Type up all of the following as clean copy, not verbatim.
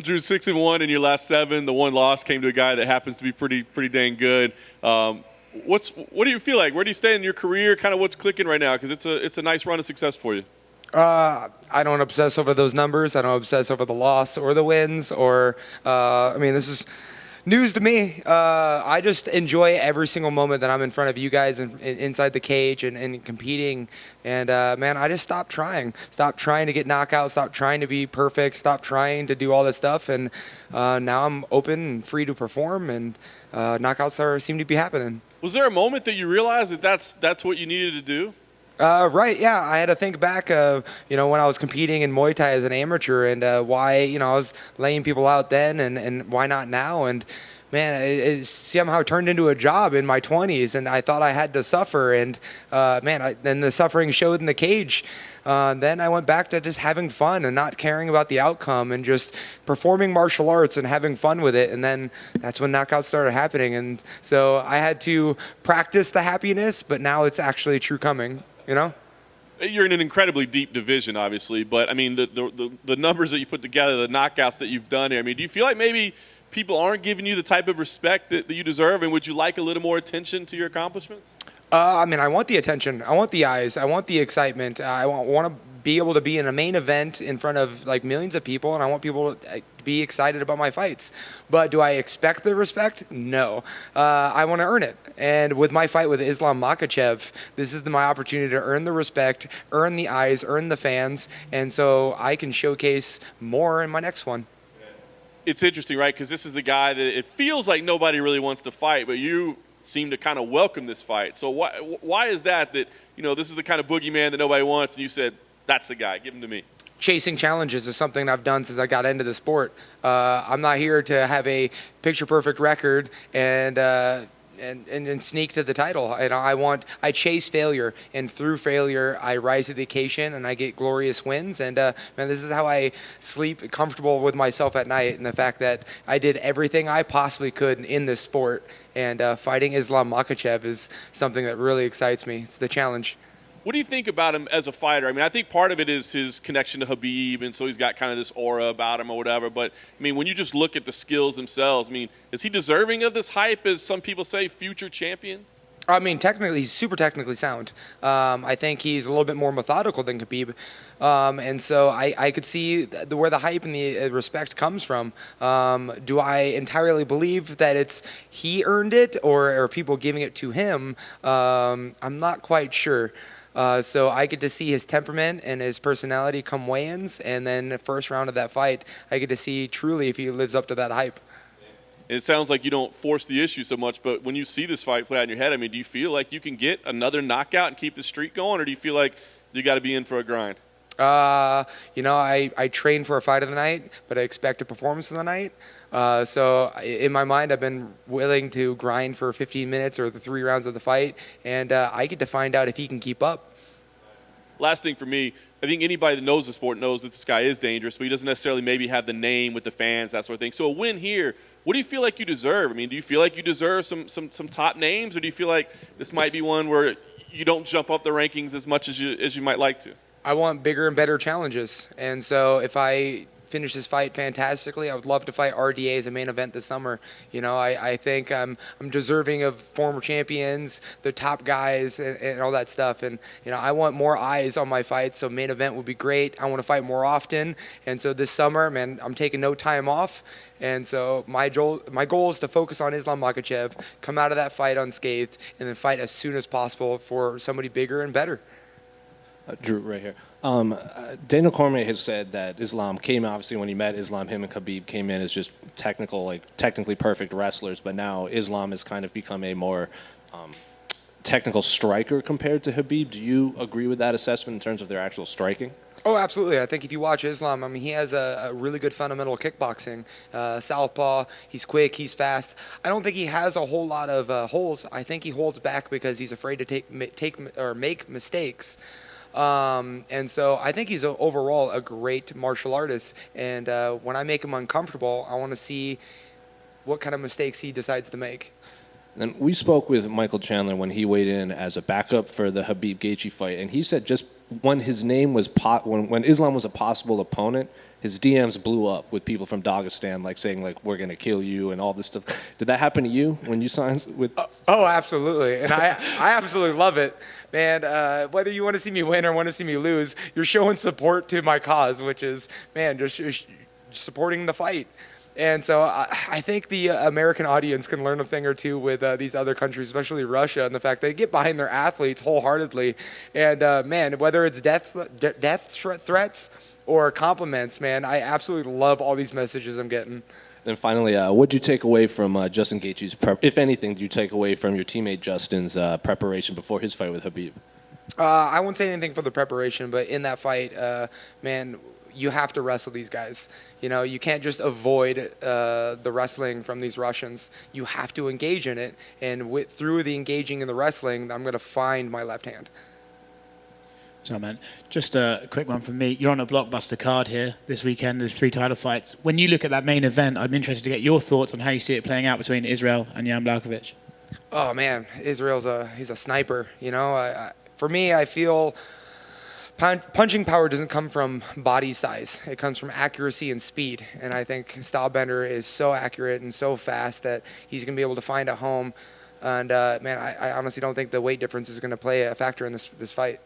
Drew, 6-1 in your last 7. The one loss came to a guy that happens to be pretty dang good. What do you feel like? Where do you stand in your career? Kind of what's clicking right now? Because it's a nice run of success for you. I don't obsess over those numbers. I don't obsess over the loss or the wins. This is news to me. I just enjoy every single moment that I'm in front of you guys and inside the cage and competing. And, I just stopped trying. Stopped trying to get knockouts. Stopped trying to be perfect. Stopped trying to do all this stuff. And now I'm open and free to perform. And knockouts seem to be happening. Was there a moment that you realized that that's what you needed to do? Right, yeah. I had to think back of, when I was competing in Muay Thai as an amateur and why, I was laying people out then and why not now. And, man, it somehow turned into a job in my 20s, and I thought I had to suffer. And, then the suffering showed in the cage. Then I went back to just having fun and not caring about the outcome and just performing martial arts and having fun with it. And then that's when knockouts started happening. And so I had to practice the happiness, but now it's actually true coming. You're in an incredibly deep division, obviously, but I mean the numbers that you put together, the knockouts that you've done here. I mean, do you feel like maybe people aren't giving you the type of respect that you deserve, and would you like a little more attention to your accomplishments? I want the attention. I want the eyes. I want the excitement. I want to be able to be in a main event in front of like millions of people, and I want people to be excited about my fights. But do I expect the respect? No. I want to earn it. And with my fight with Islam Makhachev, this is my opportunity to earn the respect, earn the eyes, earn the fans, and so I can showcase more in my next one. It's interesting, right? Because this is the guy that it feels like nobody really wants to fight, but you seem to kind of welcome this fight. So why is that this is the kind of boogeyman that nobody wants, and you said, that's the guy, give him to me? Chasing challenges is something I've done since I got into the sport. I'm not here to have a picture-perfect record and sneak to the title. I chase failure, and through failure, I rise to the occasion and I get glorious wins. And this is how I sleep comfortable with myself at night, and the fact that I did everything I possibly could in this sport. And fighting Islam Makhachev is something that really excites me. It's the challenge. What do you think about him as a fighter? I mean, I think part of it is his connection to Khabib, and so he's got kind of this aura about him or whatever. But, I mean, when you just look at the skills themselves, I mean, is he deserving of this hype as some people say, future champion? I mean, technically, he's super technically sound. I think he's a little bit more methodical than Khabib. And so I could see where the hype and the respect comes from. Do I entirely believe that it's he earned it or are people giving it to him? I'm not quite sure. So I get to see his temperament and his personality come weigh-ins, and then the first round of that fight, I get to see truly if he lives up to that hype. It sounds like you don't force the issue so much, but when you see this fight play out in your head, I mean, do you feel like you can get another knockout and keep the streak going, or do you feel like you got to be in for a grind? I train for a fight of the night, but I expect a performance of the night. So in my mind, I've been willing to grind for 15 minutes or the 3 rounds of the fight, and I get to find out if he can keep up. Last thing for me, I think anybody that knows the sport knows that this guy is dangerous, but he doesn't necessarily maybe have the name with the fans, that sort of thing. So a win here, what do you feel like you deserve? I mean, do you feel like you deserve some top names, or do you feel like this might be one where you don't jump up the rankings as much as you might like to? I want bigger and better challenges, and so if I finish this fight fantastically, I would love to fight RDA as a main event this summer. I think I'm deserving of former champions, the top guys, and all that stuff. And I want more eyes on my fights, so main event would be great. I want to fight more often, and so this summer, man, I'm taking no time off. And so my goal is to focus on Islam Makhachev, come out of that fight unscathed, and then fight as soon as possible for somebody bigger and better. Drew, right here. Daniel Cormier has said that Islam came, obviously when he met Islam, him and Khabib came in as just technically perfect wrestlers, but now Islam has kind of become a more technical striker compared to Khabib. Do you agree with that assessment in terms of their actual striking? Oh, absolutely. I think if you watch Islam, I mean, he has a really good fundamental kickboxing. Southpaw, he's quick, he's fast. I don't think he has a whole lot of holes. I think he holds back because he's afraid to make mistakes. And so I think he's overall a great martial artist. And when I make him uncomfortable, I want to see what kind of mistakes he decides to make. And we spoke with Michael Chandler when he weighed in as a backup for the Khabib Gaethje fight, and he said just when his name was when Islam was a possible opponent, his DMs blew up with people from Dagestan like saying like we're gonna kill you and all this stuff. Did that happen to you when you signed with? Oh, absolutely, and I absolutely love it, man. Whether you want to see me win or want to see me lose, you're showing support to my cause, which is, man, just supporting the fight. And so I think the American audience can learn a thing or two with these other countries, especially Russia, and the fact they get behind their athletes wholeheartedly. And man, whether it's death threats or compliments, man, I absolutely love all these messages I'm getting. And finally, what did you take away from Justin Gaethje's if anything, did you take away from your teammate Justin's preparation before his fight with Khabib? I won't say anything for the preparation, but in that fight, man, you have to wrestle these guys. You know, you can't just avoid the wrestling from these Russians. You have to engage in it, and through the engaging in the wrestling, I'm going to find my left hand. So, man, just a quick one from me. You're on a blockbuster card here this weekend. There's 3 title fights. When you look at that main event, I'm interested to get your thoughts on how you see it playing out between Israel and Islam Makhachev. Oh man, Israel's he's a sniper. You know, for me, I feel punching power doesn't come from body size. It comes from accuracy and speed. And I think Stylebender is so accurate and so fast that he's going to be able to find a home. And, man, I honestly don't think the weight difference is going to play a factor in this fight.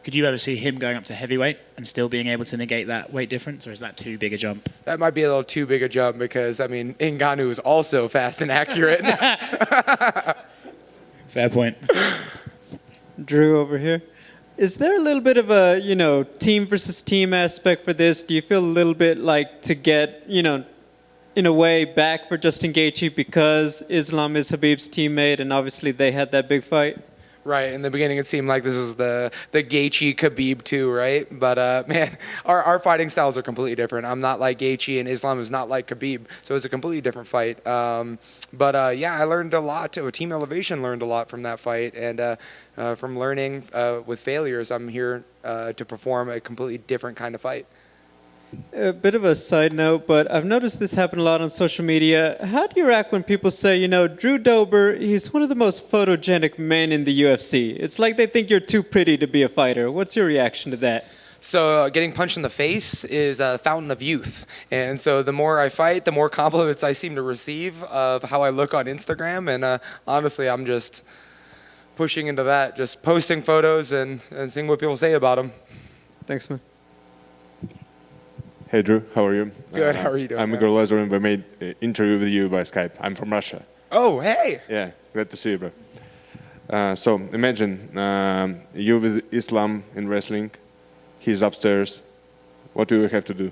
Could you ever see him going up to heavyweight and still being able to negate that weight difference, or is that too big a jump? That might be a little too big a jump because, I mean, Ngannou is also fast and accurate. Fair point. Drew over here. Is there a little bit of a, team versus team aspect for this? Do you feel a little bit like to get, in a way back for Justin Gaethje because Islam is Khabib's teammate and obviously they had that big fight? Right. In the beginning, it seemed like this was the Gaethje Khabib too, right? But man, our fighting styles are completely different. I'm not like Gaethje, and Islam is not like Khabib, so it's a completely different fight. But yeah, I learned a lot. Team Elevation learned a lot from that fight, and from learning with failures, I'm here to perform a completely different kind of fight. A bit of a side note, but I've noticed this happen a lot on social media. How do you react when people say, Drew Dober, he's one of the most photogenic men in the UFC? It's like they think you're too pretty to be a fighter. What's your reaction to that? So getting punched in the face is a fountain of youth. And so the more I fight, the more compliments I seem to receive of how I look on Instagram. And honestly, I'm just pushing into that, just posting photos and seeing what people say about them. Thanks, man. Hey Drew, how are you? Good, how are you doing? I'm Igor Lazarin. I made an interview with you by Skype. I'm from Russia. Oh, hey! Yeah, glad to see you, bro. So imagine you with Islam in wrestling. He's upstairs. What do you have to do?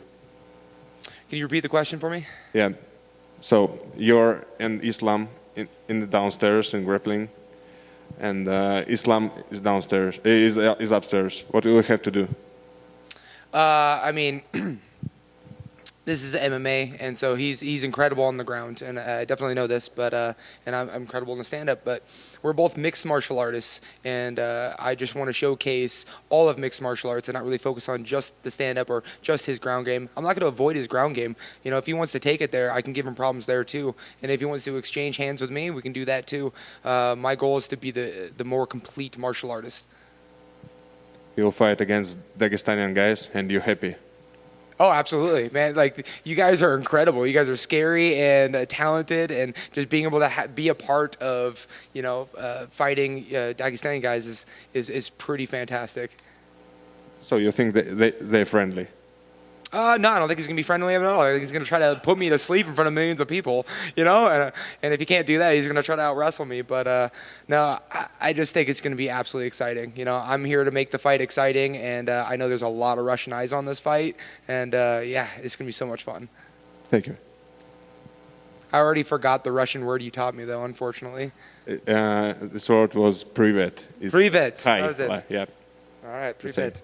Can you repeat the question for me? Yeah. So you're and Islam in the downstairs in grappling, and Islam is downstairs. Is upstairs. What do you have to do? I mean, this is MMA, and so he's incredible on the ground, and I definitely know this. But and I'm incredible in the stand-up. But we're both mixed martial artists, and I just want to showcase all of mixed martial arts and not really focus on just the stand-up or just his ground game. I'm not going to avoid his ground game. If he wants to take it there, I can give him problems there too. And if he wants to exchange hands with me, we can do that too. My goal is to be the more complete martial artist. You'll fight against Dagestanian guys, and you're happy. Oh, absolutely, man. Like, you guys are incredible. You guys are scary and talented, and just being able to be a part of, fighting Dagestani guys is pretty fantastic. So you think they're friendly? No, I don't think he's going to be friendly at all. I think he's going to try to put me to sleep in front of millions of people, and if he can't do that, he's going to try to out-wrestle me. But no, I just think it's going to be absolutely exciting. I'm here to make the fight exciting, and I know there's a lot of Russian eyes on this fight, and yeah, it's going to be so much fun. Thank you. I already forgot the Russian word you taught me, though, unfortunately. This word was privet. Privet. Hi. That was it. Yeah. All right, privet.